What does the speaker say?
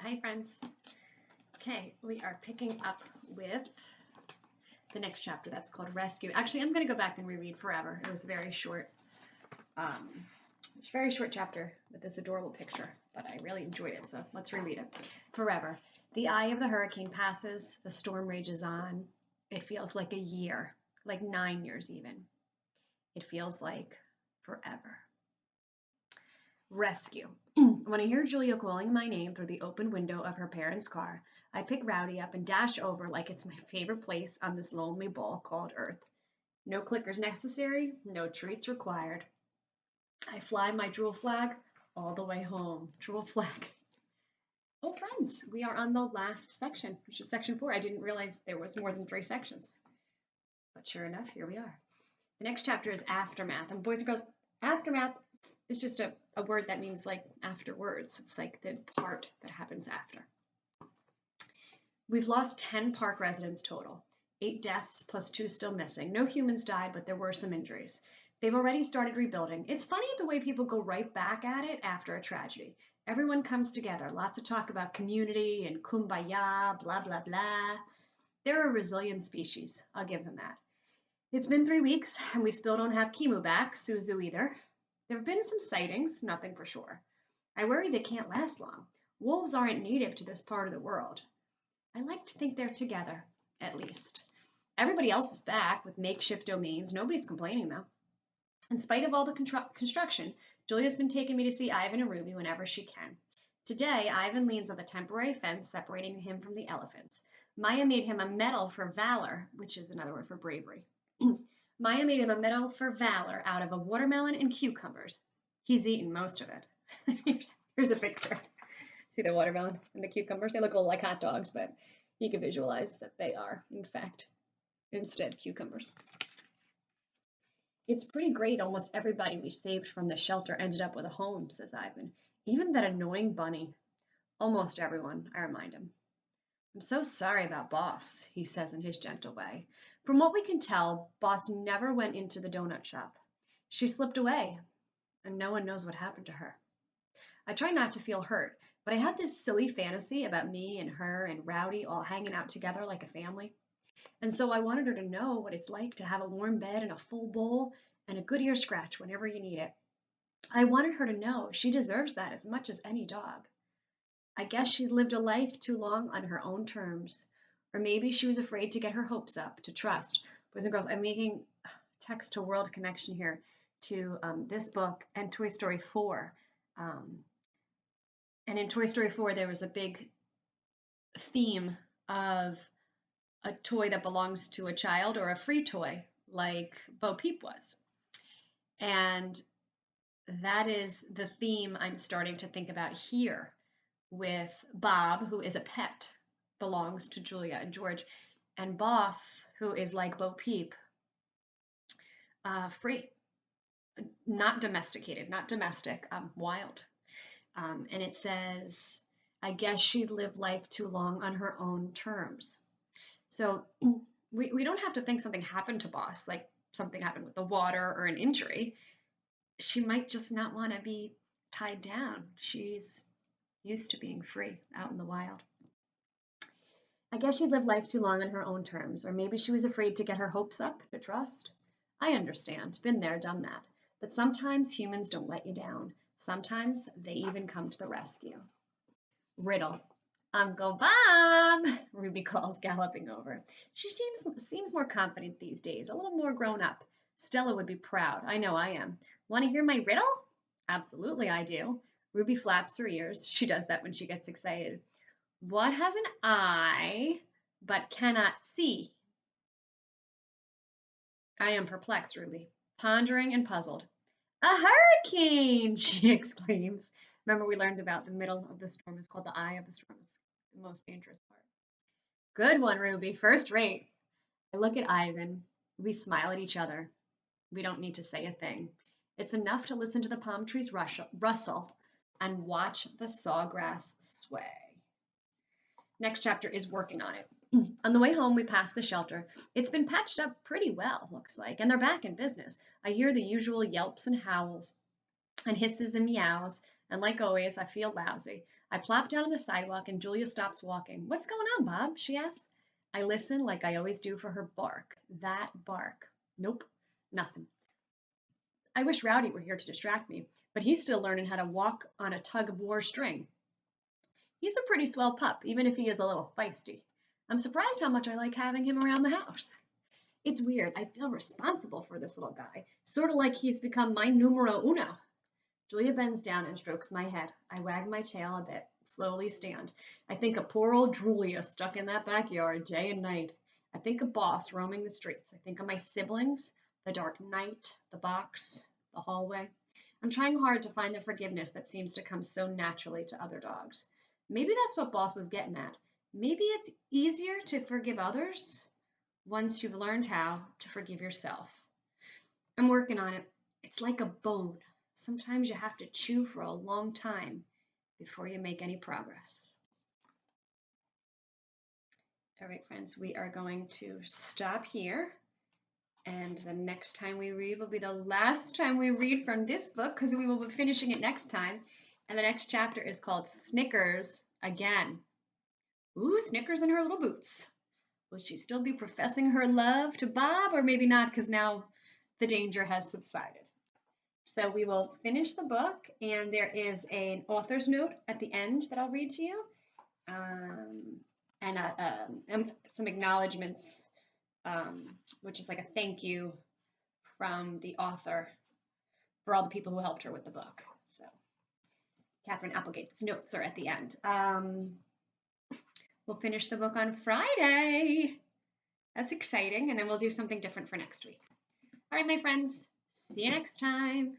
Hi, friends. Okay, we are picking up with the next chapter. That's called Rescue. Actually, I'm going to go back and reread Forever. It was a very short chapter with this adorable picture, but I really enjoyed it, so let's reread it. Forever. The eye of the hurricane passes. The storm rages on. It feels like a year, like 9 years even. It feels like forever. Rescue. When I hear Julia calling my name through the open window of her parents' car, I pick Rowdy up and dash over like it's my favorite place on this lonely ball called Earth. No clickers necessary, no treats required. I fly my drool flag all the way home. Drool flag. Oh, friends, we are on the last section, which is section 4. I didn't realize there was more than 3 sections. But sure enough, here we are. The next chapter is Aftermath. And boys and girls, aftermath is just a word that means like afterwards. It's like the part that happens after. We've lost 10 park residents total, 8 deaths plus 2 still missing. No humans died, but there were some injuries. They've already started rebuilding. It's funny the way people go right back at it after a tragedy. Everyone comes together. Lots of talk about community and kumbaya, blah, blah, blah. They're a resilient species. I'll give them that. It's been 3 weeks, and we still don't have Kimu back, Suzu either. There have been some sightings, nothing for sure. I worry they can't last long. Wolves aren't native to this part of the world. I like to think they're together, at least. Everybody else is back with makeshift domains. Nobody's complaining, though. In spite of all the construction, Julia's been taking me to see Ivan and Ruby whenever she can. Today, Ivan leans on the temporary fence separating him from the elephants. Maya made him a medal for valor, which is another word for bravery. Maya made him a medal for valor out of a watermelon and cucumbers. He's eaten most of it. Here's a picture. See the watermelon and the cucumbers? They look a little like hot dogs, but you can visualize that they are, in fact, instead cucumbers. It's pretty great. Almost everybody we saved from the shelter ended up with a home, says Ivan. Even that annoying bunny. Almost everyone, I remind him. I'm so sorry about Boss, he says in his gentle way. From what we can tell, Boss never went into the donut shop. She slipped away, and no one knows what happened to her. I try not to feel hurt, but I had this silly fantasy about me and her and Rowdy all hanging out together like a family. And so I wanted her to know what it's like to have a warm bed and a full bowl and a good ear scratch whenever you need it. I wanted her to know she deserves that as much as any dog. I guess she lived a life too long on her own terms. Or maybe she was afraid to get her hopes up, to trust. Boys and girls, I'm making text to world connection here to this book and Toy Story 4. And in Toy Story 4, there was a big theme of a toy that belongs to a child or a free toy, like Bo Peep was. And that is the theme I'm starting to think about here with Bob, who is a pet, belongs to Julia and George, and Boss, who is like Bo Peep, free, not domesticated, not domestic, wild. And it says, I guess she lived life too long on her own terms. So we don't have to think something happened to Boss, like something happened with the water or an injury. She might just not want to be tied down. She's used to being free out in the wild. I guess she lived life too long on her own terms, or maybe she was afraid to get her hopes up, to trust. I understand, been there, done that. But sometimes humans don't let you down. Sometimes they even come to the rescue. Riddle. Uncle Bob, Ruby calls, galloping over. She seems more confident these days, a little more grown up. Stella would be proud. I know I am. Want to hear my riddle? Absolutely, I do. Ruby flaps her ears. She does that when she gets excited. What has an eye but cannot see? I am perplexed, Ruby, pondering and puzzled. A hurricane, she exclaims. Remember, we learned about the middle of the storm is called the eye of the storm. It's the most dangerous part. Good one, Ruby. First rate. I look at Ivan. We smile at each other. We don't need to say a thing. It's enough to listen to the palm trees rustle and watch the sawgrass sway. Next chapter is working on it. On the way home, we pass the shelter. It's been patched up pretty well, looks like, and they're back in business. I hear the usual yelps and howls and hisses and meows And like always, I feel lousy. I plop down on the sidewalk and Julia stops walking. What's going on, Bob? She asks. I listen like I always do for her bark. That bark. Nope, nothing. I wish Rowdy were here to distract me, but he's still learning how to walk on a tug of war string. He's a pretty swell pup, even if he is a little feisty. I'm surprised how much I like having him around the house. It's weird. I feel responsible for this little guy, sort of like he's become my numero uno. Julia bends down and strokes my head. I wag my tail a bit, slowly stand. I think of poor old Julia stuck in that backyard day and night. I think of Boss roaming the streets. I think of my siblings, the dark night, the box, the hallway. I'm trying hard to find the forgiveness that seems to come so naturally to other dogs. Maybe that's what Boss was getting at. Maybe it's easier to forgive others once you've learned how to forgive yourself. I'm working on it. It's like a bone. Sometimes you have to chew for a long time before you make any progress. All right, friends, we are going to stop here. And the next time we read will be the last time we read from this book because we will be finishing it next time. And the next chapter is called Snickers Again. Ooh, Snickers in her little boots. Will she still be professing her love to Bob, or maybe not because now the danger has subsided? So we will finish the book, and there is an author's note at the end that I'll read to you, and some acknowledgments, which is like a thank you from the author for all the people who helped her with the book. So Katherine Applegate's notes are at the end. We'll finish the book on Friday. That's exciting, and then we'll do something different for next week. All right, my friends, see you next time.